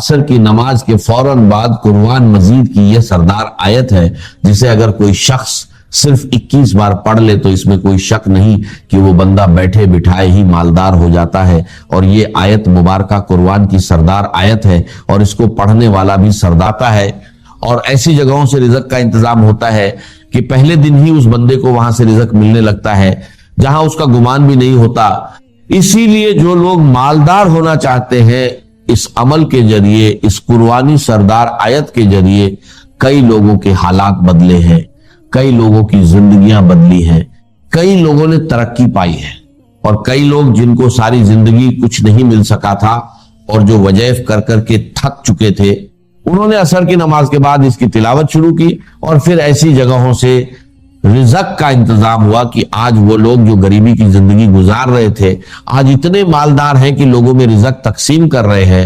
عصر کی نماز کے فوراً بعد قرآن مجید کی یہ سردار آیت ہے جسے اگر کوئی شخص صرف 21 بار پڑھ لے تو اس میں کوئی شک نہیں کہ وہ بندہ بیٹھے بٹھائے ہی مالدار ہو جاتا ہے۔ اور یہ آیت مبارکہ قرآن کی سردار آیت ہے اور اس کو پڑھنے والا بھی سرداتا ہے، اور ایسی جگہوں سے رزق کا انتظام ہوتا ہے کہ پہلے دن ہی اس بندے کو وہاں سے رزق ملنے لگتا ہے جہاں اس کا گمان بھی نہیں ہوتا۔ اسی لیے جو لوگ مالدار ہونا چاہتے ہیں، اس عمل کے ذریعے، اس قرآنی سردار آیت کے ذریعے کئی لوگوں کے حالات بدلے ہیں، کئی لوگوں کی زندگیاں بدلی ہیں، کئی لوگوں نے ترقی پائی ہے، اور کئی لوگ جن کو ساری زندگی کچھ نہیں مل سکا تھا اور جو وظائف کر کر کے تھک چکے تھے، انہوں نے عصر کی نماز کے بعد اس کی تلاوت شروع کی، اور پھر ایسی جگہوں سے رزق کا انتظام ہوا کہ آج وہ لوگ جو غریبی کی زندگی گزار رہے تھے آج اتنے مالدار ہیں کہ لوگوں میں رزق تقسیم کر رہے ہیں۔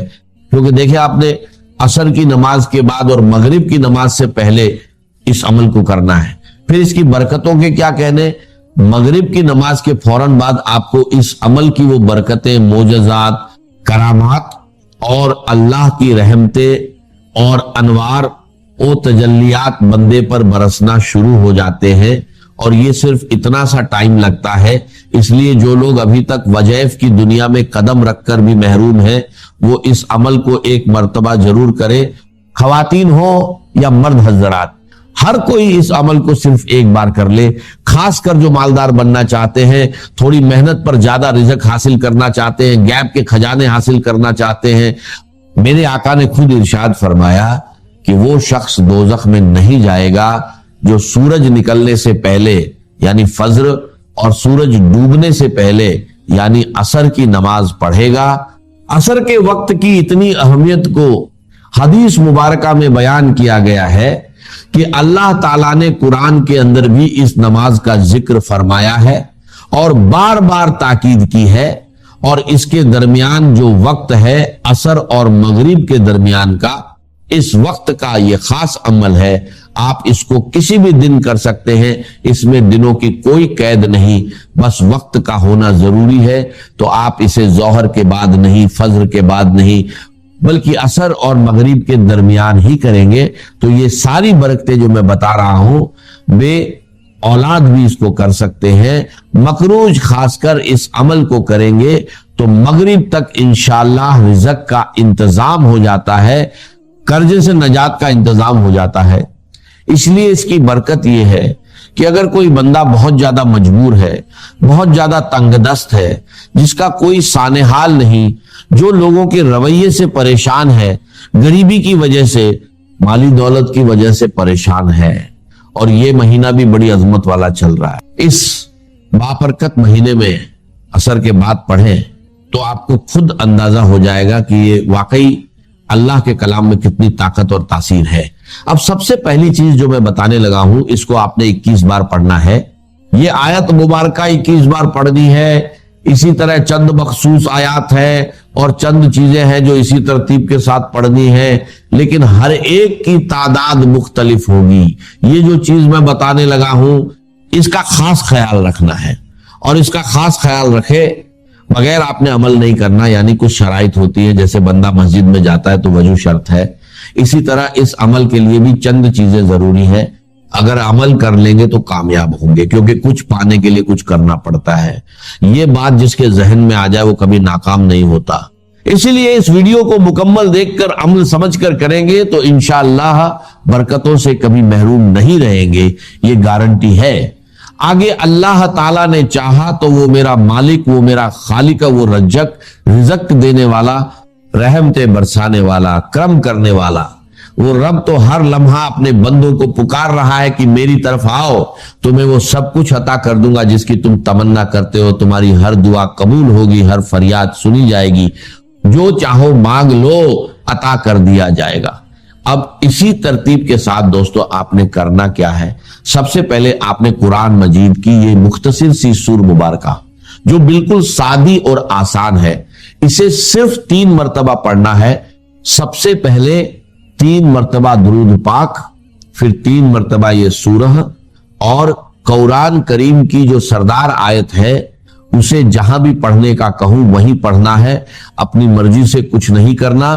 کیونکہ دیکھیں آپ نے عصر کی نماز کے بعد اور مغرب کی نماز سے پہلے اس عمل کو کرنا ہے، پھر اس کی برکتوں کے کیا کہنے، مغرب کی نماز کے فوراً بعد آپ کو اس عمل کی وہ برکتیں، معجزات، کرامات اور اللہ کی رحمتیں اور انوار و تجلیات بندے پر برسنا شروع ہو جاتے ہیں، اور یہ صرف اتنا سا ٹائم لگتا ہے۔ اس لیے جو لوگ ابھی تک وظائف کی دنیا میں قدم رکھ کر بھی محروم ہیں وہ اس عمل کو ایک مرتبہ ضرور کرے، خواتین ہو یا مرد حضرات، ہر کوئی اس عمل کو صرف ایک بار کر لے۔ خاص کر جو مالدار بننا چاہتے ہیں، تھوڑی محنت پر زیادہ رزق حاصل کرنا چاہتے ہیں، غیب کے خزانے حاصل کرنا چاہتے ہیں، میرے آقا نے خود ارشاد فرمایا کہ وہ شخص دوزخ میں نہیں جائے گا جو سورج نکلنے سے پہلے یعنی فجر اور سورج ڈوبنے سے پہلے یعنی عصر کی نماز پڑھے گا۔ عصر کے وقت کی اتنی اہمیت کو حدیث مبارکہ میں بیان کیا گیا ہے کہ اللہ تعالیٰ نے قرآن کے اندر بھی اس نماز کا ذکر فرمایا ہے اور بار بار تاکید کی ہے، اور اس کے درمیان جو وقت ہے عصر اور مغرب کے درمیان کا، اس وقت کا یہ خاص عمل ہے۔ آپ اس کو کسی بھی دن کر سکتے ہیں، اس میں دنوں کی کوئی قید نہیں، بس وقت کا ہونا ضروری ہے۔ تو آپ اسے ظہر کے بعد نہیں، فجر کے بعد نہیں، بلکہ عصر اور مغرب کے درمیان ہی کریں گے تو یہ ساری برکتیں جو میں بتا رہا ہوں، بے اولاد بھی اس کو کر سکتے ہیں۔ مقروض خاص کر اس عمل کو کریں گے تو مغرب تک انشاءاللہ رزق کا انتظام ہو جاتا ہے، قرضے سے نجات کا انتظام ہو جاتا ہے۔ اس لیے اس کی برکت یہ ہے کہ اگر کوئی بندہ بہت زیادہ مجبور ہے، بہت زیادہ تنگ دست ہے، جس کا کوئی سانحال نہیں، جو لوگوں کے رویے سے پریشان ہے، غریبی کی وجہ سے، مالی دولت کی وجہ سے پریشان ہے، اور یہ مہینہ بھی بڑی عظمت والا چل رہا ہے، اس بابرکت مہینے میں عصر کے بعد پڑھیں تو آپ کو خود اندازہ ہو جائے گا کہ یہ واقعی اللہ کے کلام میں کتنی طاقت اور تاثیر ہے۔ اب سب سے پہلی چیز جو میں بتانے لگا ہوں، اس کو آپ نے 21 بار پڑھنا ہے۔ یہ آیت مبارکہ 21 بار پڑھنی ہے۔ اسی طرح چند مخصوص آیات ہیں اور چند چیزیں ہیں جو اسی ترتیب کے ساتھ پڑھنی ہیں، لیکن ہر ایک کی تعداد مختلف ہوگی۔ یہ جو چیز میں بتانے لگا ہوں اس کا خاص خیال رکھنا ہے، اور اس کا خاص خیال رکھے بغیر آپ نے عمل نہیں کرنا، یعنی کچھ شرائط ہوتی ہے، جیسے بندہ مسجد میں جاتا ہے تو وضو شرط ہے، اسی طرح اس عمل کے لیے بھی چند چیزیں ضروری ہیں۔ اگر عمل کر لیں گے تو کامیاب ہوں گے، کیونکہ کچھ پانے کے لیے کچھ کرنا پڑتا ہے۔ یہ بات جس کے ذہن میں آ جائے وہ کبھی ناکام نہیں ہوتا۔ اسی لیے اس ویڈیو کو مکمل دیکھ کر عمل سمجھ کر کریں گے تو انشاءاللہ برکتوں سے کبھی محروم نہیں رہیں گے، یہ گارنٹی ہے۔ آگے اللہ تعالیٰ نے چاہا تو وہ میرا مالک، وہ میرا خالق، وہ رزق دینے والا، رحمتیں برسانے والا، کرم کرنے والا، وہ رب تو ہر لمحہ اپنے بندوں کو پکار رہا ہے کہ میری طرف آؤ، تمہیں وہ سب کچھ عطا کر دوں گا جس کی تم تمنا کرتے ہو، تمہاری ہر دعا قبول ہوگی، ہر فریاد سنی جائے گی، جو چاہو مانگ لو عطا کر دیا جائے گا۔ اب اسی ترتیب کے ساتھ دوستو آپ نے کرنا کیا ہے؟ سب سے پہلے آپ نے قرآن مجید کی یہ مختصر سی سور مبارکہ جو بالکل سادی اور آسان ہے، اسے صرف 3 مرتبہ پڑھنا ہے۔ سب سے پہلے 3 مرتبہ درود پاک، پھر 3 مرتبہ یہ سورہ، اور قرآن کریم کی جو سردار آیت ہے اسے جہاں بھی پڑھنے کا کہوں وہیں پڑھنا ہے، اپنی مرضی سے کچھ نہیں کرنا۔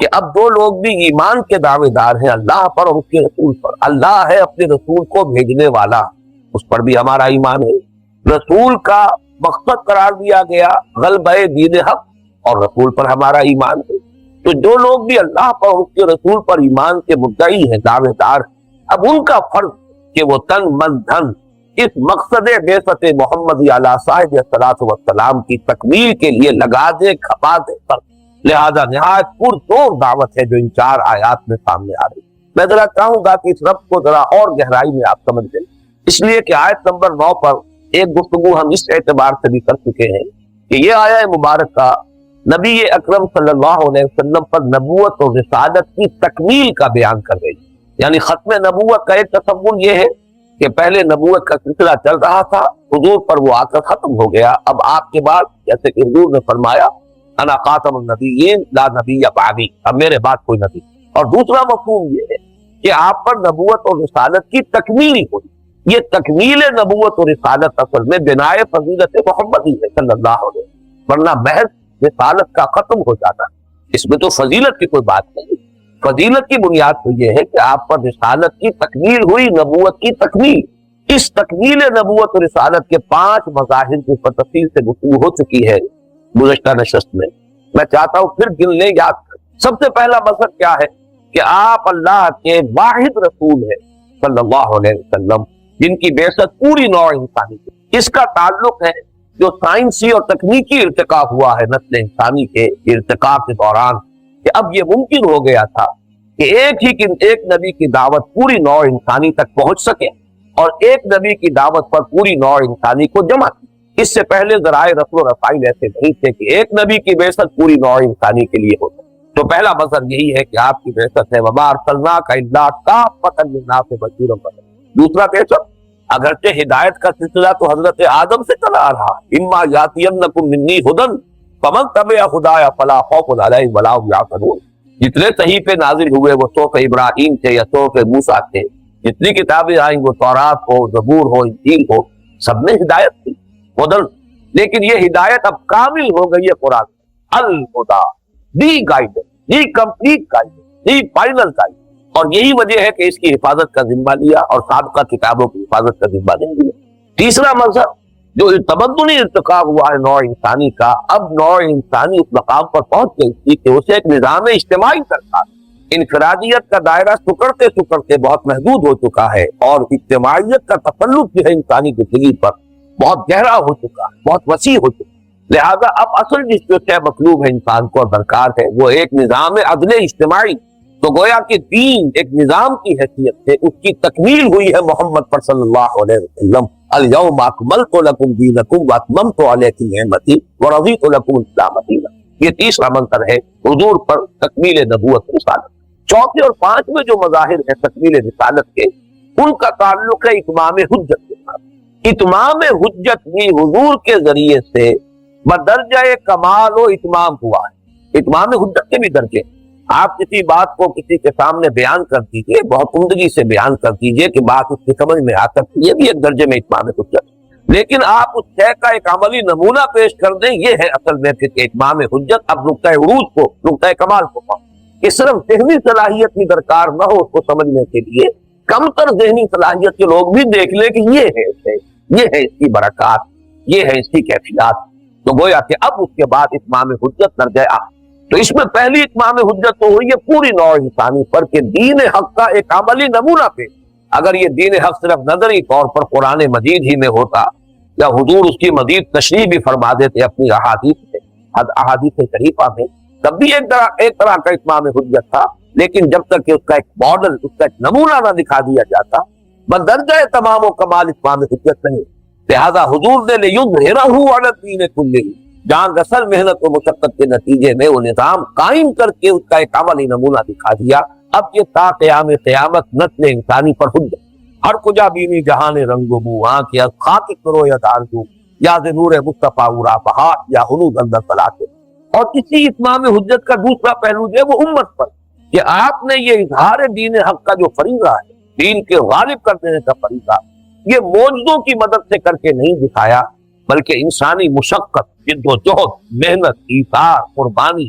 کہ اب دو لوگ بھی ایمان کے دعوے دار ہیں اللہ پر اور اس کے رسول پر. اللہ ہے اپنے رسول کو بھیجنے والا، اس پر بھی ہمارا ایمان ہے. رسول کا مقصد قرار دیا گیا غلبہ دین حق، اور رسول پر ہمارا ایمان ہے. تو جو لوگ بھی اللہ پر اور اس کے رسول پر ایمان کے مدعی ہیں، دعوے دار، اب ان کا فرض کہ وہ تن من دھن اس مقصد بعثت محمد علیہ صاحب الصلاۃ والسلام کی تکمیل کے لیے لگا دے، کھپا دے. لہذا نہایت پرزور دعوت ہے جو ان 4 آیات میں سامنے آ رہی ہے. میں ذرا چاہوں گا کہ اس ربط کو ذرا اور گہرائی میں آپ سمجھ لیں، اس لیے کہ آیت نمبر 9 پر ایک گفتگو ہم اس اعتبار سے بھی کر چکے ہیں کہ یہ آیت مبارکہ نبی اکرم صلی اللہ علیہ وسلم پر نبوت اور رسالت کی تکمیل کا بیان کر رہی ہے. یعنی ختم نبوت کا ایک تصور یہ ہے کہ پہلے نبوت کا سلسلہ چل رہا تھا، حضور پر وہ آ کر ختم ہو گیا، اب آپ کے بعد جیسے کہ حضور نے فرمایا انا خاتم النبیین لا نبی بعدی، اب میرے بعد کوئی نبی. اور دوسرا مفہوم یہ ہے کہ آپ پر نبوت اور رسالت کی تکمیل ہوئی. یہ تکمیل نبوت اور رسالت اصل میں بنائے فضیلت محمدی ہے صلی اللہ علیہ وسلم، ورنہ محض رسالت کا ختم ہو جاتا، اس میں تو فضیلت کی کوئی بات نہیں. فضیلت کی بنیاد تو یہ ہے کہ آپ پر رسالت کی تکمیل ہوئی، نبوت کی تکمیل. اس تکمیل نبوت اور رسالت کے 5 مظاہر کی تفصیل سے گفتگو ہو چکی ہے گزشتہ نشست میں. میں چاہتا ہوں پھر گن لیں، یاد کریں. سب سے پہلا مقصد کیا ہے کہ آپ اللہ کے واحد رسول ہیں صلی اللہ علیہ وسلم، جن کی بعثت پوری نوع انسانی کی. اس کا تعلق ہے جو سائنسی اور تکنیکی ارتقا ہوا ہے نسل انسانی کے ارتقا کے دوران، کہ اب یہ ممکن ہو گیا تھا کہ ایک نبی کی دعوت پوری نوع انسانی تک پہنچ سکے، اور ایک نبی کی دعوت پر پوری نوع انسانی کو جمع کی. اس سے پہلے ذرائع رسل و رسائل ایسے نہیں تھے کہ ایک نبی کی بعثت پوری نوع انسانی کے لیے ہوتا. تو پہلا مقصد یہی ہے کہ آپ کی بعثت ہے وما ارسلناک الا کافۃ للناس بشیرا ونذیرا. دوسرا بعثت اگرچہ ہدایت کا سلسلہ تو حضرت آدم سے چلا آ رہا، اما یاتینکم منی ھدی فمن تبع ہدایا فلا خوف علیہم ولا هم یحزنون. جتنے صحیفے نازل ہوئے وہ صحف ابراہیم تھے یا صحف موسیٰ تھے، جتنی کتابیں آئیں وہ تورات ہو، زبور ہو، انجیل ہو، سب میں ہدایت تھی، ہدن. لیکن یہ ہدایت اب کامل ہو گئی ہے قرآن میں. الہدا، the guidance, the complete guidance, the final guidance. اور یہی وجہ ہے کہ اس کی حفاظت کا ذمہ لیا اور سابقہ کتابوں کی حفاظت کا ذمہ نہیں لیا. تیسرا مقصد جو تمدنی ارتقا ہوا ہے نوع انسانی کا، اب نوع انسانی اس مقام پر پہنچ گئی تھی کہ اسے ایک نظام اجتماعی درکار. انفرادیت کا دائرہ سکڑتے سکڑتے بہت محدود ہو چکا ہے، اور اجتماعیت کا تسلط جو ہے انسانی زندگی پر بہت گہرا ہو چکا ہے، بہت وسیع ہو چکا ہے. لہذا اب اصل جس جو ہے مطلوب ہے انسان کو اور درکار ہے وہ ایک نظام عدل اجتماعی. تو گویا کہ دین ایک نظام کی حیثیت سے اس کی تکمیل ہوئی ہے محمد پر صلی اللہ علیہ وسلم. الیوم اکملت لکم دینکم واتممت علیکم نعمتی ورضیت لکم الاسلام دینا. یہ تیسرا منتر ہے حضور پر تکمیل نبوت رسالت. چوتھے اور پانچویں جو مظاہر ہیں تکمیل رسالت کے، ان کا تعلق ہے اتمام حجت کے ساتھ. اتمام حجت بھی حضور کے ذریعے سے بدرجہ کمال و اتمام ہوا ہے. اتمام حجت کے بھی درجے. آپ کسی بات کو کسی کے سامنے بیان کر دیجئے، بہت عمدگی سے بیان کر دیجئے کہ بات اس کی سمجھ میں آ سکتی، یہ بھی ایک درجے میں اتمام حجت. لیکن آپ اس شے کا ایک عملی نمونہ پیش کر دیں، یہ ہے اصل میں پھر اتمام حجت. اب نقطۂ عروج کو، نقطۂ کمال کو پہنچ کہ صرف ذہنی صلاحیت کی درکار نہ ہو اس کو سمجھنے کے لیے، کم تر ذہنی صلاحیت کے لوگ بھی دیکھ لیں کہ یہ ہے اس کی برکات، یہ ہے اس کی کیفیات. تو گویا کہ اب اس کے بعد اتمام حجت درجہ آخر. تو اس میں پہلی اتمام حجت تو ہوئی ہے پوری نوع انسانی پر کہ دین حق کا ایک عملی نمونہ پہ. اگر یہ دین حق صرف نظری طور پر قرآن مجید ہی میں ہوتا یا حضور اس کی مزید تشریح بھی فرما دیتے اپنی احادیث شریفہ میں، تب بھی ایک طرح کا اتمام حجت تھا. لیکن جب تک کہ اس کا ایک ماڈل، اس کا ایک نمونہ نہ دکھا دیا جاتا، بدرجہ تمام و کمال اتمام حجت نہیں. لہذا حضور نے لِیُظْہِرَہُ عَلَى الدِّینِ کُلِّہ، جان رسل محنت و مشقت کے نتیجے میں وہ نظام قائم کر کے اس کا ایک عملی نمونہ دکھا دیا. اب یہ تا قیام قیامت نسل انسانی پر حجت. ہر کجا بینی جہان رنگ و بو، آنکھ یا خاک کرو یا دارزو، یا نور مصطفیٰ اورا بہار، یا حنود اندر صلاتے. اور کسی اتمام حجت کا دوسرا پہلو جو ہے وہ امت پر، کہ آپ نے یہ اظہار دین حق کا جو فریضہ ہے، دین کے غالب کر دینے کا فریضہ، یہ معجزوں کی مدد سے کر کے نہیں دکھایا، بلکہ انسانی مشقت، جد و جہد، محنت، ایثار، قربانی،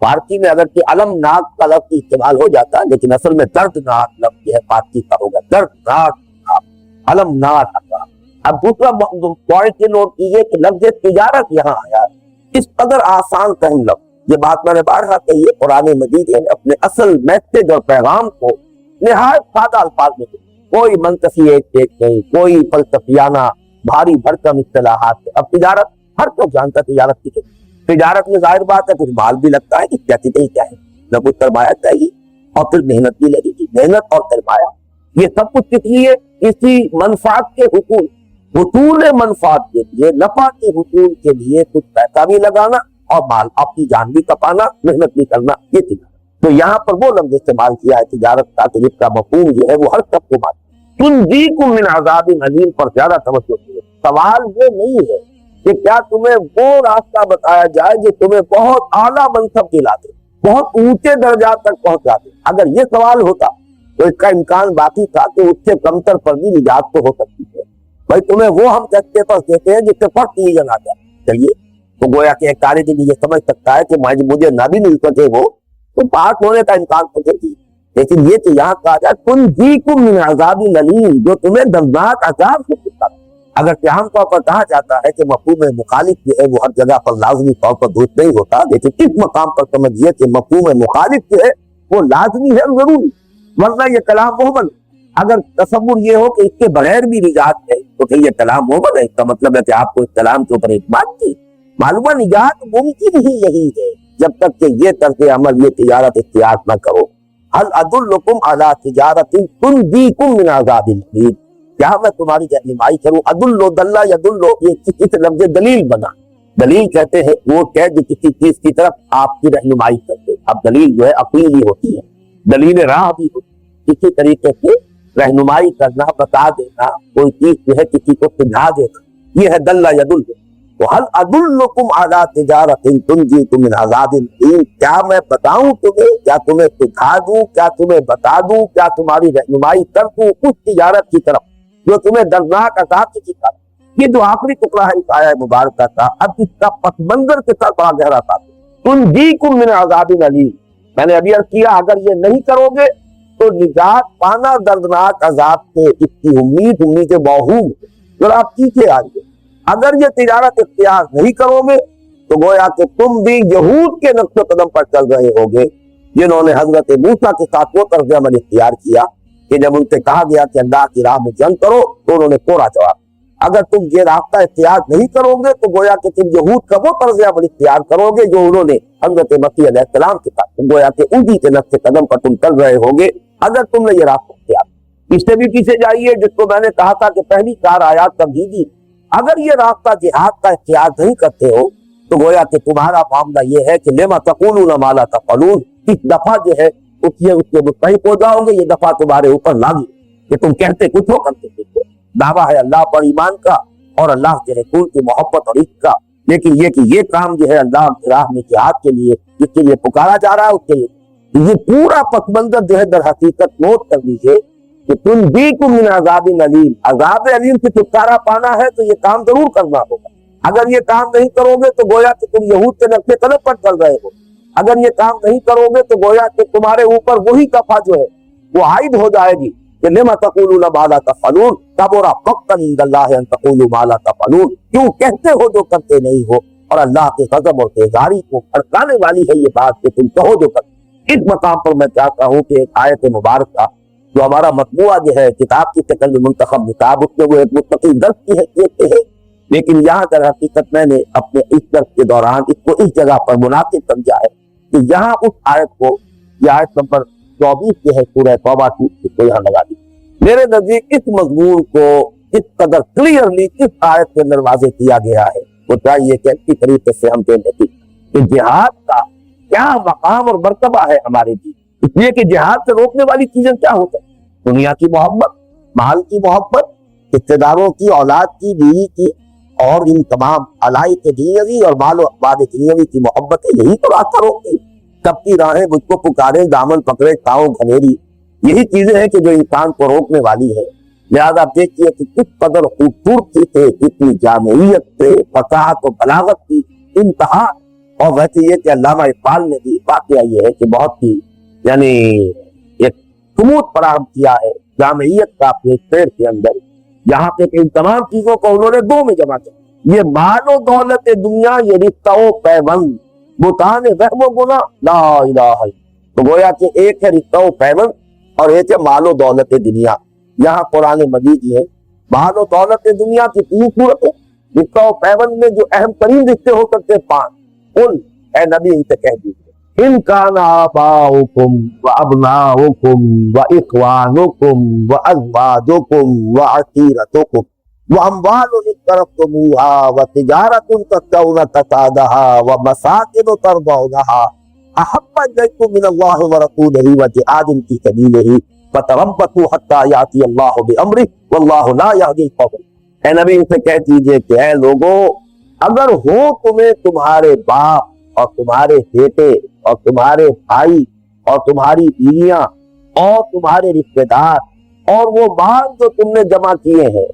فارسی میں اگر کہ المناک کا لفظ استعمال ہو جاتا ہے، لیکن اصل میں دردناک لفظ جو ہے فارسی کا ہوگا، دردناک المناک۔ اب دوسرا پوائنٹ یہ نوٹ کیجیے کہ لفظ تجارت یہاں آیا، اس قدر آسان فہم لفظ، یہ بات میں نے بارہا کہی ہے، قرآن مجید نے اپنے اصل میسج اور پیغام کو نہایت سادہ الفاظ میں دیا، کوئی منطقی ایک نہیں، کوئی فلسفیانہ بھاری بھرکم اصطلاحات۔ اب تجارت ہر کوئی جانتا ہے تجارت کی، تجارت میں ظاہر بات ہے کچھ مال بھی لگتا ہے، کہ کیا چیزیں کیا ہے، نہ کچھ سرمایہ چاہیے اور پھر محنت بھی لگے گی، محنت اور سرمایہ، یہ سب کچھ کس لیے؟ اسی منفعت کے حصول منفعت کے لیے، نفع کے حصول کے لیے کچھ پیسہ بھی لگانا اور مال اپنی جان بھی کپانا، محنت بھی کرنا، یہ تجارت۔ تو یہاں پر وہ لفظ استعمال کیا ہے تجارت کا، تو جس کا مفہوم جو ہے وہ ہر سب کو مانتا۔ تنجیکم من عذاب علیم پر زیادہ توجہ ہے۔ سوال یہ نہیں ہے کہ کیا تمہیں وہ راستہ بتایا جائے جو تمہیں بہت اعلیٰ منصب دلا دے، بہت اونچے درجات تک پہنچا دے۔ اگر یہ سوال ہوتا تو اس کا امکان باقی تھا کہ اس سے کمتر پر بھی نجات تو ہو سکتی ہے۔ بھائی تمہیں وہ ہم سستے پر دیتے ہیں جس سے فرق ڈویژن آ جائے، چلیے تو گویا کہ ایک طالب علم یہ سمجھ سکتا ہے کہ مجھے نہ بھی مل سکے وہ تو پاس ہونے کا امکان تو تھی، لیکن یہ کہ یہاں کہا جائے تنجیکم من عذاب علیم، جو تمہیں دردناک عذاب سے چھڑاتا۔ اگر کہ عام طور پر کہا جاتا ہے کہ مفہوم مخالف جو ہے وہ ہر جگہ پر لازمی طور پر درست نہیں ہوتا، لیکن اس مقام پر سمجھیے کہ مفہوم مخالف جو ہے وہ لازمی ہے، ضروری، ورنہ یہ کلام محمل۔ اگر تصور یہ ہو کہ اس کے بغیر بھی نجات ہے تو پھر یہ کلام محمل ہے، اس کا مطلب ہے کہ آپ کو اس کلام کے اوپر اعتماد کی معلومہ نجات ممکن ہی یہی ہے جب تک کہ یہ طرز عمل، یہ تجارت اختیار نہ کرو۔ هل ادلکم علی تجارت تنجیکم من عذاب الیم، کیا میں تمہاری رہنمائی کروں؟ عدل و دلہ یدل، یہ کس لفظ دلیل بنا؟ دلیل کہتے ہیں وہ کہ جو کسی چیز کی طرف آپ کی رہنمائی کرتے، اب دلیل جو ہے عقلی ہوتی ہے، دلیل راہ بھی ہوتی ہے، کسی طریقے سے رہنمائی کرنا، بتا دینا، کوئی چیز جو ہے کسی کو سمجھا دینا، یہ ہے دلہ یدل۔ وَهَلْ أَدُلُّكُمْ عَلَىٰ تِجَارَةٍ تُنْجِيكُم مِّنْ عَذَابٍ أَلِيمٍ، کیا میں بتاؤں تمہیں، کیا تمہیں سکھا دوں، کیا تمہیں بتا دوں، کیا تمہاری رہنمائی کر دوں اس تجارت کی طرف جو تمہیں دردناک عذاب سے چھڑائے۔ یہ جو آخری ٹکڑا ہے اس آیہ مبارکہ کا، اب اس کا پس منظر کے ساتھ بڑا گہرا تھا۔ تُنْجِيكُم مِّنْ عَذَابٍ أَلِيمٍ، میں نے ابھی عرض کیا اگر یہ نہیں کرو گے تو نجات پانا دردناک عذاب سے، اس کی امید موہوم ہے۔ ذرا آپ پیچھے آئیے، اگر یہ تجارت اختیار نہیں کرو گے تو گویا کہ تم بھی یہود کے نقش قدم پر چل رہے ہوگے جنہوں نے حضرت موسیٰ کے ساتھ وہ طرز عمل اختیار کیا کہ جب ان سے کہا گیا کہ اللہ کی راہ میں جنگ کرو تو انہوں نے کوڑا جواب۔ اگر تم یہ راستہ اختیار نہیں کرو گے تو گویا کہ تم یہود کا وہ طرز عمل اختیار کرو گے جو انہوں نے حضرت مسیح علیہ السلام کے ساتھ، گویا کہ انہی کے نقش قدم پر تم چل رہے ہوگے اگر تم نے یہ راستہ اختیار۔ اس سے بھی پیچھے جائیے، جس کو میں نے کہا تھا کہ پہلی 4 آیات تمہیدی، اگر یہ راستہ جہاد کا اختیار نہیں کرتے ہو تو گویا کہ تمہارا معاملہ یہ ہے کہ لما تقولون ما لا تفعلون، اس دفعہ جو ہے اس کے مستحق ہو جاؤ گے، یہ دفعہ تمہارے اوپر لاگو کہ تم کہتے کچھ ہو کرتے کچھ ہو۔ دعویٰ ہے اللہ پر ایمان کا اور اللہ کے رسول کی محبت اور عشق کا، لیکن یہ کہ یہ کام جو ہے اللہ کی راہ میں جہاد کے لیے جس کے لیے پکارا جا رہا ہے اس کے لیے، یہ پورا پس منظر جو ہے در حقیقت نوٹ کر لیجیے کہ تنجیکم من عذاب علیم، عذاب علیم سے چھٹکارا پانا ہے تو یہ کام ضرور کرنا ہوگا۔ اگر یہ کام نہیں کرو گے تو گویا کہ تم یہود کے نقش قدم پر چل رہے ہو، اگر یہ کام نہیں کرو گے تو گویا کہ تمہارے اوپر وہی دفعہ جو ہے وہ عائد ہو جائے گی کہ لما تقولون ما لا تفعلون کبر مقتا عند اللہ ان تقولوا ما لا تفعلون، کیوں کہتے ہو جو کرتے نہیں ہو، اور اللہ کے غضب اور بیزاری کو بھڑکانے والی ہے یہ بات کہ تم کہو جو کرتے۔ اس مقام پر میں چاہتا ہوں کہ ایک آیت مبارکہ جو ہمارا مطبوعہ جو ہے کتاب کی شکل میں منتخب کتاب، اس میں وہ ایک مستقل درس کی حیثیت سے ہے، لیکن یہاں در حقیقت میں نے اپنے اس درس کے دوران اس کو اس جگہ پر مناسب سمجھا ہے کہ یہاں اس آیت کو، یہ آیت نمبر 24 جو ہے سورہ توبہ کی، اس کو یہاں لگا دی۔ میرے نزدیک اس مضمون کو اس قدر کلیئرلی اس آیت کے اندر واضح کیا گیا ہے، وہ چاہیے کہ اچھی طریقے سے ہم دیکھیں کہ جہاد کا کیا مقام اور مرتبہ ہے ہمارے دین، اس لیے کہ جہاد سے روکنے والی چیزیں کیا ہوتا ہے؟ دنیا کی محبت، مال کی محبت، رشتے داروں کی، اولاد کی، بیوی کی، اور ان تمام علائق دنیاوی اور مال و اقبال دنیاوی کی محبت ہے، یہی تو راستہ روکتی۔ سب کی راہیں مجھ کو پکارے، دامن پکڑے تاؤں گھنیری، یہی چیزیں ہیں کہ جو انسان کو روکنے والی ہے۔ لہذا آپ دیکھیے کہ کس قدر خوبصورتی سے، کتنی جامعیت سے، فصاحت و بلاغت کی انتہا، اور ویسے یہ کہ علامہ اقبال نے بھی واقعہ یہ ہے کہ بہت ہی یعنی ایک ثبوت فراہم کیا ہے جامعیت کا اپنے پیڑ کے اندر، یہاں پہ کہ ان تمام چیزوں کو انہوں نے دو میں جمع کیا، یہ مال و دولت دنیا، یہ رشتہ و پیوند، بتان وہم و گناہ لا الہ الا، تو گویا کہ ایک ہے رشتہ و پیوند اور ایک ہے مال و دولت دنیا۔ یہاں قرآن مجید یہ مال و دولت دنیا کی تین صورتیں، رشتہ و پیوند میں جو اہم ترین رشتے ہو سکتے پانچ، ان اے نبی ان سے کہہ دیجیے ان کان آباؤکم وابناؤکم واخوانکم وازواجکم وعشیرتکم واموال اقترفتموها وتجارۃ تخشون کسادها ومساکن ترضونها احب الیکم من اللہ ورسولہ وجہاد فی سبیلہ فتربصوا حتی یأتی اللہ بامرہ واللہ لا یہدی القوم۔ اے نبی ان سے کہہ دیجیے کہ اے لوگوں، اگر ہو تمہیں تمہارے باپ اور تمہارے بیٹے اور تمہارے بھائی اور تمہاری بیویاں اور تمہارے رشتے دار اور وہ مال جو تم نے جمع کیے ہیں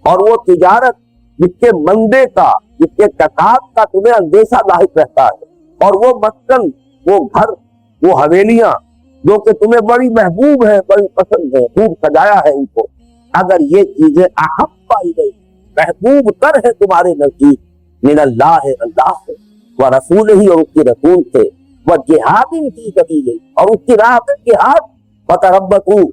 اور وہ تجارت جس کے مندے کا، جس کے کساد کا تمہیں اندیشہ لاحق رہتا ہے، اور وہ مسکن، وہ گھر، وہ حویلیاں جو کہ تمہیں بڑی محبوب ہیں، بڑی پسند ہیں، خوب سجایا ہے ان کو، اگر یہ چیزیں احب الیکم محبوب تر ہے تمہارے نزدیک من اللہ اللہ سے ورسولہ اور اس کے رسول سے وجہاد فی سبیلہ اور اس کی راہ میں جہاد فتربصوا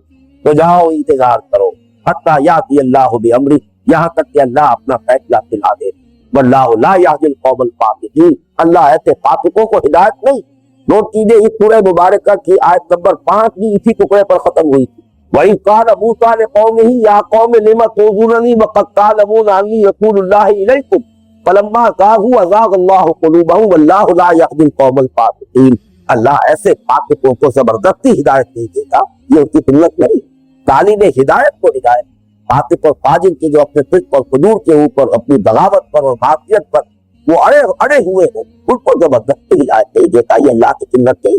تو جاؤ انتظار کرو حتی یأتی اللہ بامرہ یہاں تک کہ اللہ اپنا فیصلہ دلا دے، واللہ لا یہدی القوم الفاسقین اللہ ایسے فاسقوں کو ہدایت نہیں۔ دو چیزیں اس سورہ مبارکہ کی آیت نمبر 5 بھی اسی ٹکڑے پر ختم ہوئی تھی، وَإِذْ قَالَ مُوسَىٰ لِقَوْمِهِ يَا قَوْمِ لِمَ تُؤْذُونَنِي وَقَدْ تَعْلَمُونَ أَنِّي رَسُولُ اللَّهِ إِلَيْكُمْ فَلَمَّا زَاغُوا أَزَاغَ اللَّهُ قُلُوبَهُمْ وَاللَّهُ لَا يَهْدِي الْقَوْمَ الْفَاسِقِينَ۔ اللہ ایسے فاسقوں کو زبردستی ہدایت نہیں دیتا، یہ اس کی سنت نہیں، تعلیم ہدایت کو ہدایت، فاسق اور فاجر کے جو اپنے فسق اور فجور کے اوپر اپنی بغاوت پر اور معصیت پر وہ اڑے ہوئے ہیں ان کو زبردستی ہدایت نہیں دیتا، یہ اللہ کی سنت نہیں،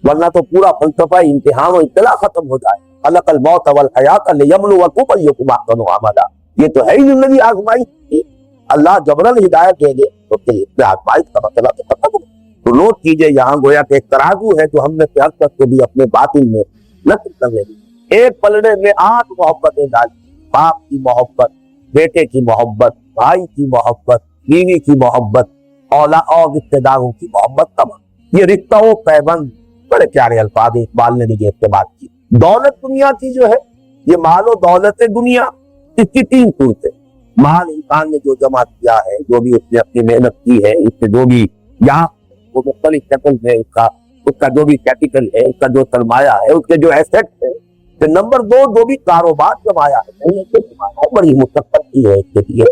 ورنہ تو پورا فلسفہ امتحان و ابتلا ختم ہو جائے۔ خلق الموت والحیات لیبلوکم ایکم احسن عملا، یہ تو ہے ہی زندگی آزمائش کی، اللہ جبرن ہدایت دیں گے تو پھر اس میں آزمائش کا مسئلہ تو ختم ہو۔ تو لوگ چیزیں یہاں گویا کہ ایک ترازو ہے جو ہم نے سیاست کو بھی اپنے باطن میں نصب کرنے دی، ایک پلڑے میں 8 محبتیں ڈالی، باپ کی محبت، بیٹے کی محبت، بھائی کی محبت، بیوی کی محبت، اولاد اور رشتے داروں کی محبت، تمام یہ رشتہ و پیوند، بڑے پیارے الفاظ اقبال نے بھی استعمال کی۔ دولت دنیا کی جو ہے یہ مال و دولت دنیا، اس کی 3 صورتیں، مال انسان نے جو جمع کیا ہے، جو بھی اس نے اپنی محنت کی ہے، اس سے جو بھی یہاں وہ مختلف شکل ہے اس کا جو بھی کیپیٹل ہے، اس کا جو سرمایہ ہے، اس کے جو ایسٹ ہے، پھر نمبر 2 جو بھی کاروبار جمایا ہے، بڑی مشقت کی ہے اس کے لیے،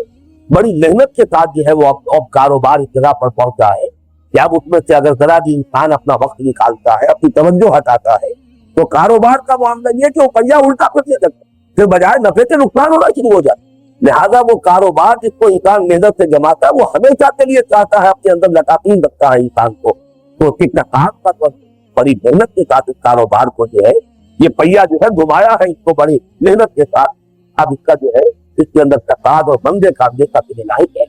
بڑی محنت کے ساتھ جو ہے وہ اب کاروبار اس جگہ پر پہنچا ہے کہ اب اس میں سے اگر ذرا بھی انسان اپنا وقت نکالتا ہے، اپنی توجہ ہٹاتا ہے تو کاروبار کا معاملہ یہ کہ وہ پہیا الٹا کرنے لگتا ہے، پھر بجائے نفع کے نقصان ہونا شروع ہو جاتا ہے۔ لہذا وہ کاروبار جس کو انسان محنت سے جماتا ہے وہ ہمیشہ کے لیے چاہتا ہے، اپنے اندر لطافین رکھتا ہے انسان کو، تو کتنا کام کا بڑی محنت کے ساتھ اس کاروبار کو جو ہے یہ پہیا جو ہے گھمایا ہے اس کو بڑی محنت کے ساتھ، اب اس کا جو ہے اس کے اندر کساد اور بندے کا دیکھا کہ لاحق ہے۔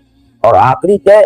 اور آخری کیا ہے،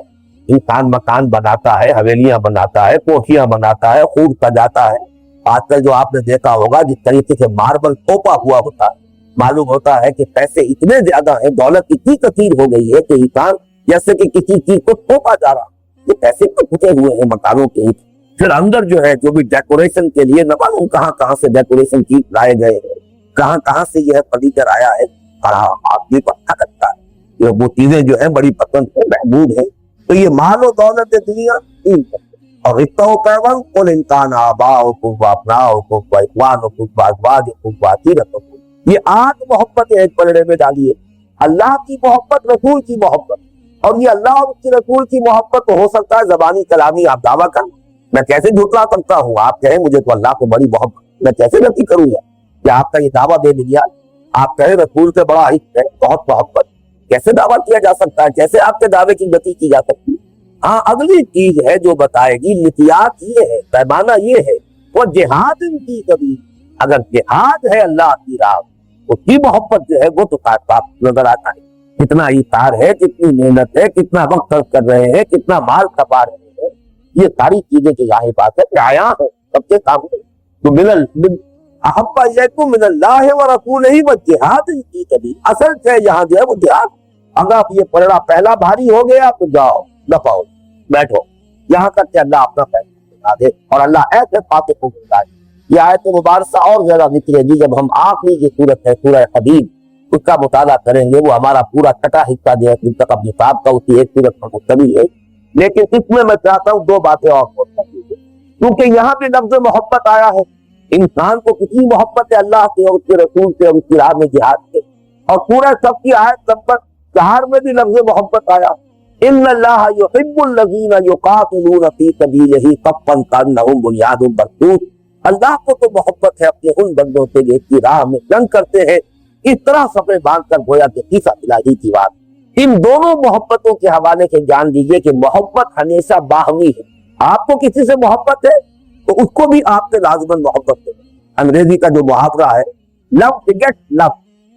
انسان مکان بناتا ہے، حویلیاں بناتا ہے، کوٹھیاں بناتا ہے، خوب سجاتا ہے۔ آج کل جو آپ نے دیکھا ہوگا جس طریقے سے ماربل توپا ہوا ہوتا ہے، معلوم ہوتا ہے کہ پیسے اتنے زیادہ ہیں، دولت اتنی کثیر ہو گئی ہے کہ انسان جیسے کہ کسی چیز کو توپا جا رہا، یہ پیسے تو پھٹے ہوئے ہیں مکانوں کے، پھر اندر جو ہے جو بھی ڈیکوریشن کے لیے نہ معلوم کہاں سے ڈیکوریشن چیز لائے گئے ہیں، کہاں سے یہ فرنیچر آیا ہے، آدمی کو اچھا لگتا ہے، وہ چیزیں جو ہیں بڑی پسند ہے، محبوب ہے۔ تو یہ مال و دولت دنیا اور رشتہ و پیوند، قل ان کان آباؤکم وابناؤکم واخوانکم وازواجکم وعشیرتکم، یہ 8 محبتیں ایک پلڑے میں ڈالیے، اللہ کی محبت، رسول کی محبت، اور یہ اللہ اور اس کے رسول کی محبت تو ہو سکتا ہے زبانی کلامی آپ دعویٰ کریں، میں کیسے جھٹلا سکتا ہوں، آپ کہیں مجھے تو اللہ کو بڑی محبت، میں کیسے نفی کروں گا کہ آپ کا یہ دعویٰ دے دیا، آپ کہیں رسول سے بڑا عشق ہے، بہت محبت، کیسے دعویٰ کیا جا سکتا ہے، کیسے آپ کے دعوے کی گتی کی جا سکتی ہے؟ ہاں اگلی چیز ہے جو بتائے گی، مقیاس یہ ہے، پیمانہ یہ ہے، وہ جہاد ان کی کبھی، اگر جہاد ہے اللہ کی راہ، اس کی محبت جو ہے وہ تو صاف نظر آتا ہے، کتنا ایثار ہے، کتنی محنت ہے، کتنا وقت خرچ کر رہے ہیں، کتنا مال کھپا رہے ہیں، یہ ساری چیزیں کی ظاہر بات ہے کہ آیا ہے سب کے سامنے. تو احب الیکم من اللہ و رسولہ والجہاد فی سبیلہ، اصل سے یہاں جو ہے وہ جہاد. اگر آپ یہ پلڑا پہلا بھاری ہو گیا تو جاؤ دفاؤ بیٹھو، یہاں تک کہ اللہ اپنا فیصلہ بتا دے. اور اللہ ایسے فاتح کو بتا دے. یہ آیت مبارکہ اور زیادہ نکلے گی جب ہم آخری کی صورت ہے سورہ حدید اس کا مطالعہ کریں گے. وہ ہمارا پورا چھٹا حصہ جو ہے منتخب نصاب کا اسی ایک صورت پر مشتمل ہے. لیکن اس میں چاہتا ہوں دو باتیں اور کیونکہ یہاں بھی لفظ محبت آیا ہے. انسان کو کتنی محبت ہے اللہ سے اور اس کے رسول سے اور اس کی راہ میں جہاد سے. اور پورا سب کی آیت نمبر 4 میں بھی لفظ محبت آیا. ان اللہ یحب الذین یقاتلون فی سبیلہ صفا کانہم بنیاد مرصوص. اللہ کو تو محبت ہے اپنے ان بندوں سے جو اس کی راہ میں جنگ کرتے ہیں اس طرح صفیں باندھ کر گویا کہ قصہ الہی کی بات. ان دونوں محبتوں کے حوالے سے جان لیجیے کہ محبت ہمیشہ باہمی ہے. آپ کو کسی سے محبت ہے تو اس کو بھی آپ سے لازماً محبت ہے. انگریزی کا جو محاورہ ہے love begets love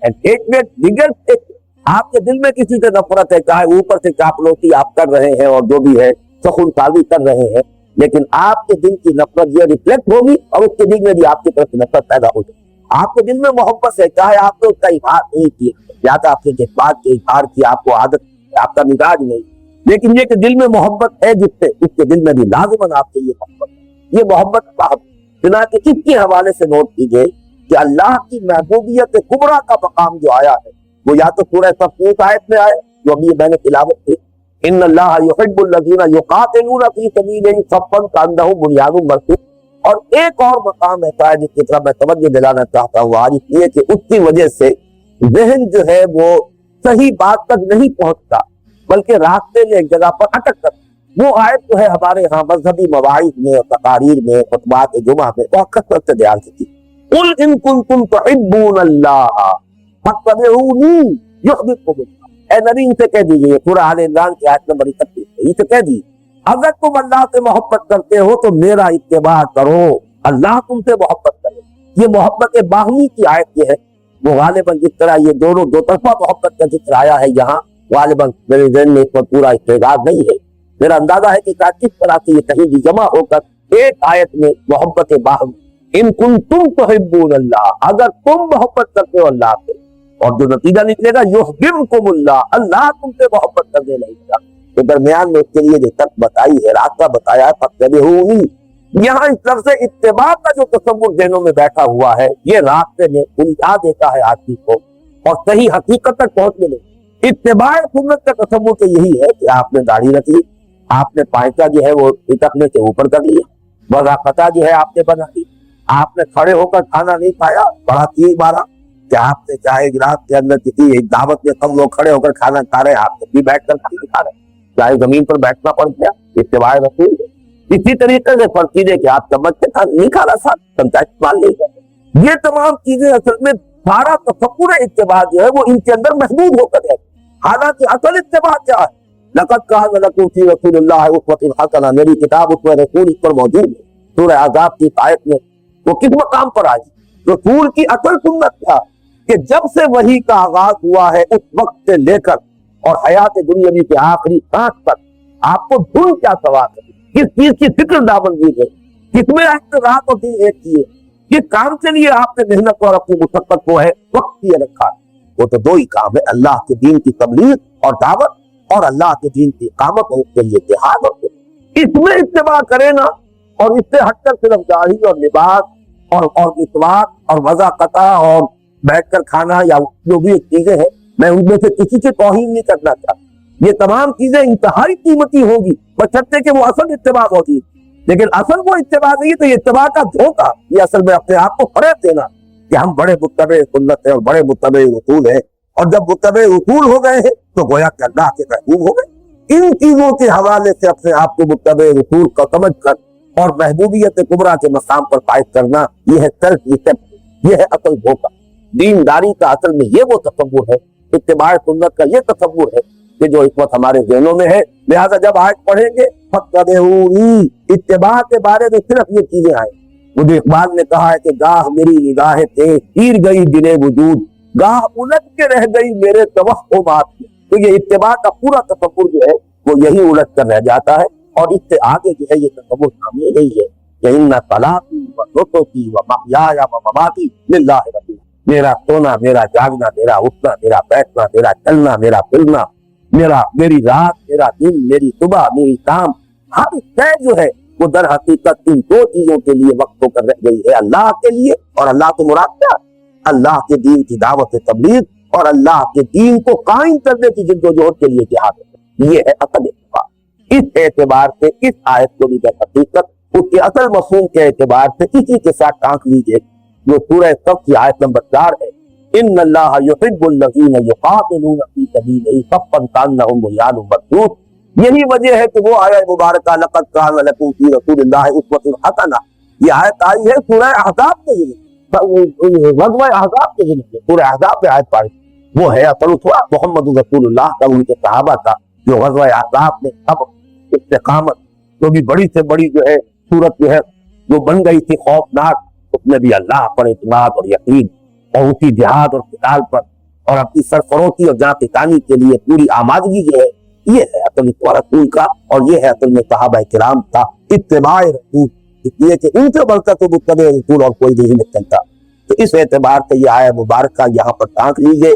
and hatred begets hate. آپ کے دل میں کسی سے نفرت ہے چاہے اوپر سے چاپلوسی آپ کر رہے ہیں اور جو بھی ہے سخن سازی کر رہے ہیں، لیکن آپ کے دل کی نفرت یہ ریفلیکٹ ہوگی اور اس کے دل میں بھی آپ کی طرف نفرت پیدا ہوگی. آپ کے دل میں محبت ہے چاہے آپ نے اس کا اظہار نہیں کیا یا تو آپ کے جذبات کے اظہار کی آپ کو عادت آپ کا مزاج نہیں، لیکن یہ کہ دل میں محبت ہے جس سے اس کے دل میں بھی لازماً آپ سے یہ محبت ہے. یہ محبت صاحب چنانچہ اس کے حوالے سے نوٹ کیجئے کہ اللہ کی محبوبیت کبریٰ کا مقام جو آیا ہے وہ یا تو سورہ صفوت آیت میں آئے جو ابھی میں نے تلاوت کی ان اللہ یحب الذین یقاتلون فی سبیلہ صفا کانہم بنیاد مرصوص. اور ایک اور مقام ایسا ہے جس کی طرف میں توجہ دلانا چاہتا ہوں آج، اس لیے کہ اس کی وجہ سے ذہن جو ہے وہ صحیح بات تک نہیں پہنچتا بلکہ راستے میں ایک جگہ پر اٹک کر. وہ آیت جو ہے ہمارے ہاں مذہبی مواعظ میں اور تقاریر میں خطبات جمعہ میں بہت کثرت سے بیان کی تھی. قل ان کنتم تحبون اللہ فاتبعونی یحببکم اللہ. اے نبی ان سے کہہ دیجیے سورہ آل عمران کی آیت نمبر 31 ان سے کہہ دیجیے اگر تم اللہ سے محبت کرتے ہو تو میرا اتباع کرو، اللہ تم سے محبت کرے. یہ محبت باہمی کی آیت یہ ہے. وہ غالباً جس طرح یہ دونوں دو طرفہ محبت کا ذکر آیا ہے یہاں غالباً میرے ذہن میں اس پر پورا استعداد نہیں ہے. میرا اندازہ ہے کہ کس طرح سے یہ کہیں بھی جمع ہو کر ایک آیت میں محبت باہمی ان کنتم تحبون اللہ، اگر تم محبت کرتے ہو اللہ سے، اور جو نتیجہ نکلے گا یحببکم اللہ، اللہ تم سے محبت کرنے لگے گا. تو درمیان میں اس کے لیے جو تک بتائی ہے راستہ بتایا ہے فاتبعونی. یہاں اس طرف سے اتباع کا جو تصور ذہنوں میں بیٹھا ہوا ہے یہ راستے میں الجھا دیتا ہے آدمی کو اور صحیح حقیقت تک پہنچنے میں. اتباع سنت کا تصور تو یہی ہے کہ آپ نے داڑھی رکھ لی، آپ نے پائچہ جو ہے وہ اتنے سے اوپر کر لیا، وضاقتہ جو ہے آپ نے بنا لی، آپ نے کھڑے ہو کر کھانا نہیں کھایا، بڑا تیر مارا کہ آپ نے چاہے گلاس کے اندر کسی دعوت میں کم لوگ کھڑے ہو کر کھانا کھا رہے ہیں، آپ نے بھی بیٹھ کر کھا رہے ہیں، چاہے زمین پر بیٹھنا پڑ گیا، اتباع رسول ہے. اسی طریقے سے فرق ہے کہ آپ چمچ سے نہیں کھا رہا صاحب چمچہ استعمال نہیں کر. یہ تمام چیزیں اصل میں سارا تصور اتباع جو ہے وہ ان کے اندر محدود ہو کر ہے. حالانکہ اصل اتباع کیا ہے؟ لقد کان لکم فی رسول اللہ اسوۃ حسنہ، میری کتاب اسوہ رسول اس پر موجود ہے. سورہ احزاب کی آیت میں وہ کس مقام پر آئی؟ رسول کی اصل سنت تھا کہ جب سے وحی کا آغاز ہوا ہے اس وقت سے لے کر اور حیات دنیاوی کے آخری سانس تک آپ کو دھن کیا سوال ہے، کس چیز کی فکر دامن دی گئی، کس میں رات اور دن ایک کیے، کس کام کے لیے آپ نے محنت اور اپنی مشقت کو ہے وقت کیے رکھا. وہ تو دو ہی کام ہے، اللہ کے دین کی تبلیغ اور دعوت اور اللہ کے دین کی اقامت اور اس کے لیے جہاد. اس میں اتباع کرے نا اور اس سے ہٹ کر صرف داڑھی اور لباس اور اطلاق اور وضاقتہ اور بیٹھ کر کھانا یا جو بھی چیزیں ہیں، میں ان میں سے کسی کی توہین نہیں کرنا چاہتا. یہ تمام چیزیں انتہائی قیمتی ہوگی بشرطے کہ وہ اصل اتباع ہوگی. لیکن اصل وہ اتباع نہیں تو یہ اتباع کا دھوکہ، یہ اصل میں اپنے آپ کو فریب دینا کہ ہم بڑے متبع سنت ہیں اور بڑے متبع رسول ہیں، اور جب متبع رسول ہو گئے ہیں تو گویا کہ اللہ کے محبوب ہو گئے. ان چیزوں کے حوالے سے اپنے آپ کو متبع رسول کا سمجھ کر اور محبوبیت کبریٰ کے مقام پر فائز کرنا، یہ ہے ترک، یہ ہے اصل دھوکہ. دینداری کا اصل میں یہ وہ تصور ہے، اتباع سنت کا یہ تصور ہے کہ جو اس وقت ہمارے ذہنوں میں ہے. لہذا جب آیت پڑھیں گے فاتبعونی، اتباع کے بارے میں صرف یہ چیزیں آئیں. مجھے اقبال نے کہا ہے کہ گاہ میری نگاہ تیز تیر گئی دل وجود، گاہ الٹ کے رہ گئی میرے توہمات میں. تو یہ اتباع کا پورا تصور جو ہے وہ یہی الٹ کر رہ جاتا ہے اور اس سے آگے جو ہے یہ تصور سامنے نہیں ہے کہ ان صلاتی و نسکی و محیای و مماتی للہ رب العالمین، میرا سونا، میرا جاگنا، میرا اٹھنا، میرا بیٹھنا، میرا چلنا، میرا پھرنا، میری رات، میرا دن، میری صبح، میری شام، ہر شے جو ہے وہ در حقیقت ان دو چیزوں کے لیے وقت ہو کر رہ گئی ہے، اللہ کے لیے، اور اللہ سے مراد کیا؟ اللہ کے دین کی دعوت تبلیغ اور اللہ کے دین کو قائم کرنے کی جدوجہد کے لیے جہاد ہے۔ یہ ہے اصل اعتبار۔ اس اعتبار سے اس آیت کو بھی در حقیقت اس کے اصل مفہوم کے اعتبار سے اسی کے ساتھ ٹانک لیجیے جو سورہ صف کی آیت نمبر 4 ہے، ان اللہ یحب الذین یقاتلون فی سبیلہ صفا کانہم بنیان مرصوص۔ یہی وجہ ہے کہ وہ آیت مبارکہ لقد کان لکم فی رسول اللہ اسوۃ حسنہ، یہ آیت آئی ہے سورہ احزاب کے ذریعے، غزوہ احزاب کے ذریعے، سورہ احزاب میں آیت پڑھی، وہ ہے اصل اسوہ محمد رسول اللہ کا، ان کے صحابہ کا، جو غزوہ احزاب میں اب استقامت جو بھی بڑی سے بڑی جو ہے صورت جو ہے جو بن گئی تھی خوفناک، اس میں بھی اللہ پر اعتماد اور یقین اور اسی جہاد اور قتال پر اور اپنی سرفروشی اور جاں پہچانی کے لیے پوری آمادگی جو ہے، یہ ہے اصل اتباع رسول کا، اور یہ ہے اصل میں صحابہ کرام کا اتباع رسول، اس لیے کہ ان سے بڑھ کر تو متبع رسول اور کوئی نہیں چلتا۔ تو اس اعتبار سے یہ آیت مبارکہ یہاں پر ٹانک لیجیے،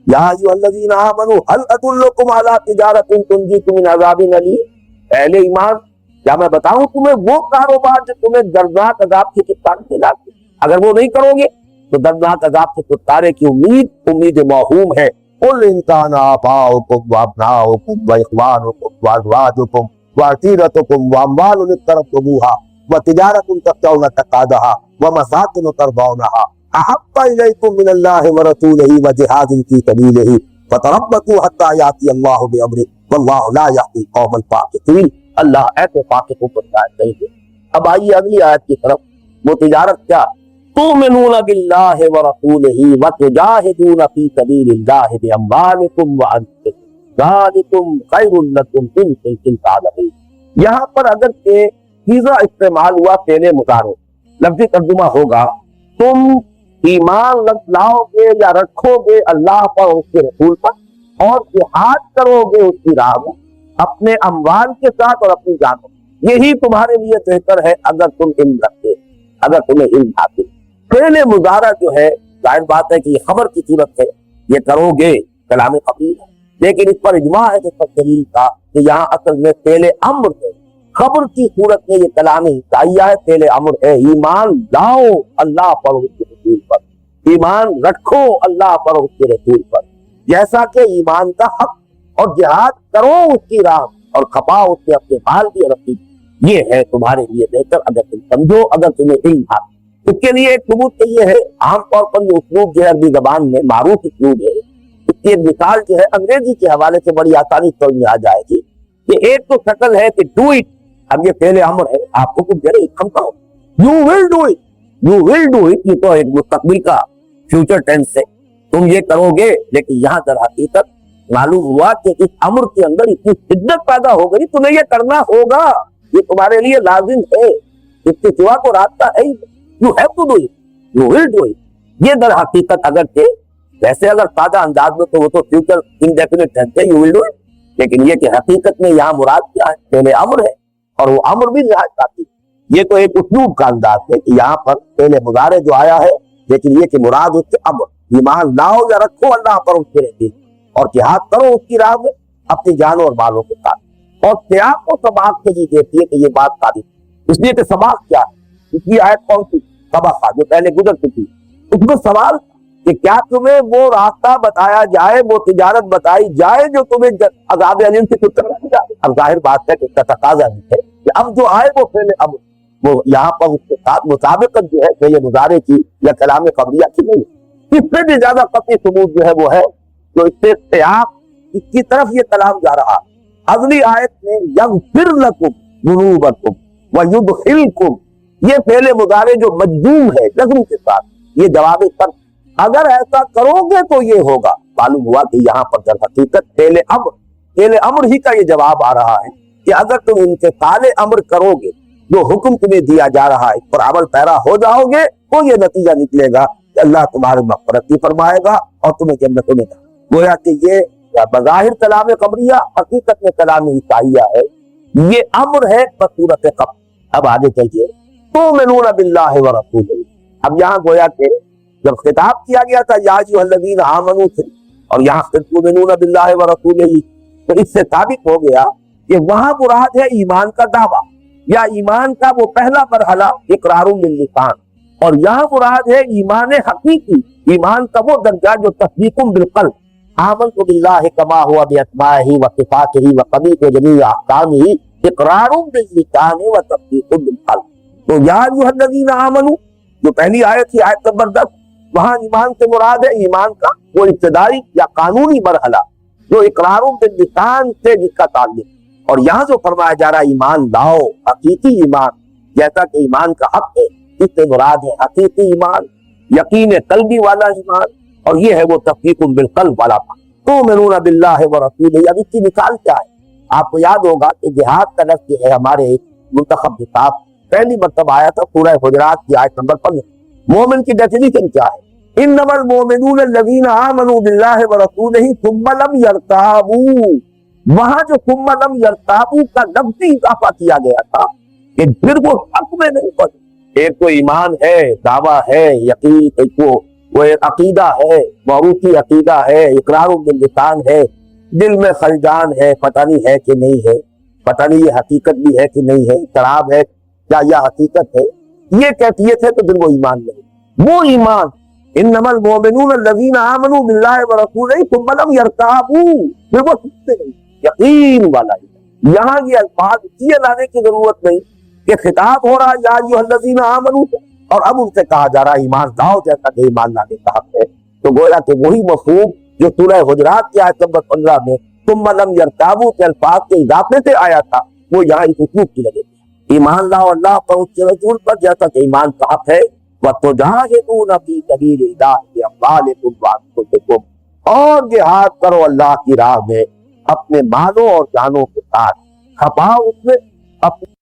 یا ایھا الذین آمنوا هل ادلکم علی تجارۃ تنجیکم من عذاب الیم، اہل ایمان کیا میں بتاؤں تمہیں وہ کاروبار جو تمہیں دردناک عذاب سے چھٹکارا دلاتے؟ اگر وہ نہیں کرو گے تو دردناک عذاب سے چھٹکارے کی امید موہوم ہے۔ قل ان کان آباؤکم وابناؤکم واخوانکم وازواجکم وعشیرتکم واموال اقترفتموها وتجارۃ تخشون کسادها ومساکن ترضونها احب الیکم من اللہ ورسولہ وجہاد فی سبیلہ فتربصوا حتی یأتی اللہ بامرہ واللہ لا یہدی القوم الفاسقین۔ اللہ ایسے فاسقوں کو ہدایت نہیں دے۔ اب آئیے اگلی آیت کی طرف، وہ تجارت کیا؟ تؤمنون باللہ ورسولہ وتجاہدون فی سبیل اللہ باموالکم وانفسکم ذالکم خیر لکم ان کنتم تعلمون۔ یہاں پر اگر کہ سیغہ استعمال ہوا فعل مضارع، لفظی ترجمہ ہوگا تم ایمان لاؤ گے یا رکھو گے اللہ پر اور اس کے رسول پر، اور جہاد کرو گے اس کی راہ میں اپنے اموال کے ساتھ اور اپنی جانوں، یہی تمہارے لیے بہتر ہے اگر تم علم رکھتے، اگر تمہیں علم حاصل۔ فعل مضارع جو ہے ظاہر بات ہے کہ یہ خبر کی صورت ہے، یہ کرو گے کلام خبیر ہے، لیکن اس پر اجماع ہے جس پر دلیل کا کہ یہاں اصل میں فعل امر ہے، خبر کی صورت میں یہ کلام حکایہ ہے، فعل امر ہے، ایمان لاؤ اللہ پر اور اس کے رسول پر، ایمان رکھو اللہ پر اور اس کے رسول پر، جیسا کہ ایمان کا حق، اور جہاد کرو اس کی راہ اور کھپاؤ اس سے اپنے مال کی رفتی، یہ ہے تمہارے لیے بہتر اگر تم سمجھو، اگر تمہیں علم حاصل۔ اس کے لیے ایک ثبوت یہ ہے، عام طور پر یہ اسلوب جو ہے عربی زبان میں معروف اسلوب ہے، اس کی ایک مثال جو ہے انگریزی کے حوالے سے بڑی آسانی سے میں آ جائے گی کہ ایک تو شکل ہے کہ ڈو اٹ، اب یہ فعل امر ہے، آپ کو کچھ دے رہے ہم کہو you will do it, you will do it, یہ تو ایک مستقبل کا فیوچر ٹینس ہے، تم یہ کرو گے، لیکن یہاں در حقیقت معلوم ہوا کہ اس امر کے اندر اتنی شدت پیدا ہو گئی، تمہیں یہ کرنا ہوگا، یہ تمہارے لیے لازم ہے، اس کے سوا کو راستہ ہے، you have to do it, you will do it. یہ در حقیقت اگر کہ ویسے اگر سادہ انداز میں تو وہ تو فیوچر انڈیفینٹ ٹینس ہے، یو ول ڈو اٹ، لیکن یہ کہ حقیقت میں یہاں مراد کیا ہے؟ فعل امر ہے، اور وہ امر بھی نہایت کافی۔ یہ تو ایک اسلوب کا انداز ہے کہ یہاں پر فعل مضارع جو آیا ہے، لیکن یہ کہ مراد اس سے امر، ایمان لاؤ یا رکھو اللہ پر اس کے رسول اور جہاد کرو اس کی راہ میں اپنی جانوں اور مالوں کے ساتھ، اور سیاق و سباق سے یہ کہتی ہے کہ یہ بات ثابت، اس لیے کہ سباق کیا ہے، اس کی آیت کون سی؟ سبق جو پہلے گزر چکی، اس میں سوال کہ کیا تمہیں وہ راستہ بتایا جائے، وہ تجارت بتائی جائے جو تمہیں عذاب علیم سے چھٹکارا جائے؟ اب ظاہر بات ہے کہ اس کا تقاضا بھی ہے کہ اب جو آئے وہ فعل امر، وہ یہاں پر اس کے ساتھ مطابقت جو ہے فعل مضارع کی یا کلام قبلیہ کی نہیں، اس سے بھی زیادہ قطعی ثبوت جو ہے وہ ہے جو اس سے سیاق اس کی طرف یہ کلام جا رہا۔ اگلی آیت میں یغفر لکم ذنوبکم ویدخلکم، یہ فعل مضارع جو مجزوم ہے جزم کے ساتھ، یہ جواب شرط، اگر ایسا کرو گے تو یہ ہوگا۔ معلوم ہوا کہ یہاں پر در حقیقت فعل امر ہی کا یہ جواب آ رہا ہے کہ اگر تم امتثال امر کرو گے، جو حکم تمہیں دیا جا رہا ہے پر عمل پیرا ہو جاؤ گے، تو یہ نتیجہ نکلے گا کہ اللہ تمہاری مغفرت بھی فرمائے گا اور تمہیں جنتوں میں گویا کہ یہ بظاہر کلام قبریہ، حقیقت میں کلام عیسائیہ ہے یہ امر ہے بصورت قبل۔ اب آگے چلیے، تؤمنون باللہ ورسولہ، اب یہاں گویا کہ جب خطاب کیا گیا تھا یا ایھا الذین آمنوا سے، اور یہاں تؤمنون باللہ ورسولہ، تو اس سے ثابت ہو گیا کہ وہاں مراد ہے ایمان کا دعویٰ یا ایمان کا وہ پہلا مرحلہ اقرار باللسان، اور یہاں مراد ہے ایمان حقیقی، ایمان کا وہ درجہ جو تصدیق بالقلب، آمنت باللہ کما ہوا باسمائہ وصفاتہ وقبیح جمیع احکامہ اقرار باللسان وتصدیق بالقلب۔ تو یا ایھا الذین آمنوا جو پہلی آیت تھی، آیت نمبر 10، وہاں ایمان سے مراد ہے ایمان کا وہ ابتدائی یا قانونی مرحلہ جو اقرار باللسان سے جس کا تعلق، اور یہاں جو فرمایا جا رہا ہے ایمان لاؤ، حقیقی ایمان، جیسا کہ ایمان کا حق ہے، اس سے مراد ہے حقیقی ایمان، یقین قلبی والا ایمان، اور یہ ہے وہ تصدیق بالقلب والا۔ تؤمنون باللہ ورسولہ، اب اس کی مثال کیا ہے؟ آپ کو یاد ہوگا کہ جہاد کا لفظ جو ہے ہمارے منتخب کتاب پہلی مرتبہ آیا تھا سورہ حجرات کی آیت نمبر 15۔ مومن کی ڈیفینیشن کیا ہے؟ انما المؤمنون الذین آمنوا باللہ ورسولہ ثم لم یرتابوا، وہاں جو ثم لم یرتابوا کا لفظی اضافہ کیا گیا تھا کہ پھر وہ حق میں نہیں پڑے۔ ایک تو ایمان ہے، دعویٰ ہے، یقین، ایک وہ ایک عقیدہ ہے، معروفی عقیدہ ہے، اقرار باللسان ہے، دل میں خلجان ہے، پتہ نہیں ہے کہ نہیں ہے، پتہ نہیں یہ حقیقت بھی ہے کہ نہیں ہے، اضطراب ہے کیا یہ حقیقت ہے، یہ کیفیت ہے تو پھر وہ ایمان نہیں۔ وہ ایمان انما المؤمنون الذین آمنوا باللہ ورسولہ ثم لم یرتابوا، پھر وہ سکتے نہیں، یقین والا ایمان۔ یہاں یہ الفاظ یہ لانے کی ضرورت نہیں کہ خطاب ہو رہا یا ایھا الذین آمنوا سے، اور اب ان سے کہا جا رہا ہے ایمان لاؤ جیسا کہ ایمان لانے کا حق ہے۔ تو گویا کہ وہی مفہوم جو سورہ حجرات کی آیت نمبر 15 میں ثم لم یرتابوا کے الفاظ کے اضافے سے آیا تھا، وہ یہاں اس اسلوب کی لگے گی۔ ایمان لاؤ اللہ پر، اس کے رسول پر، جیسا کہ ایمان کا حق ہے۔ وَتُجَاهِدُونَ فِي سَبِيلِ اللَّهِ بِأَمْوَالِكُمْ وَأَنفُسِكُمْ، اور جہاد کرو اللہ کی راہ میں اپنے مالوں اور جانوں کے ساتھ، کھپاؤ اس میں اپنے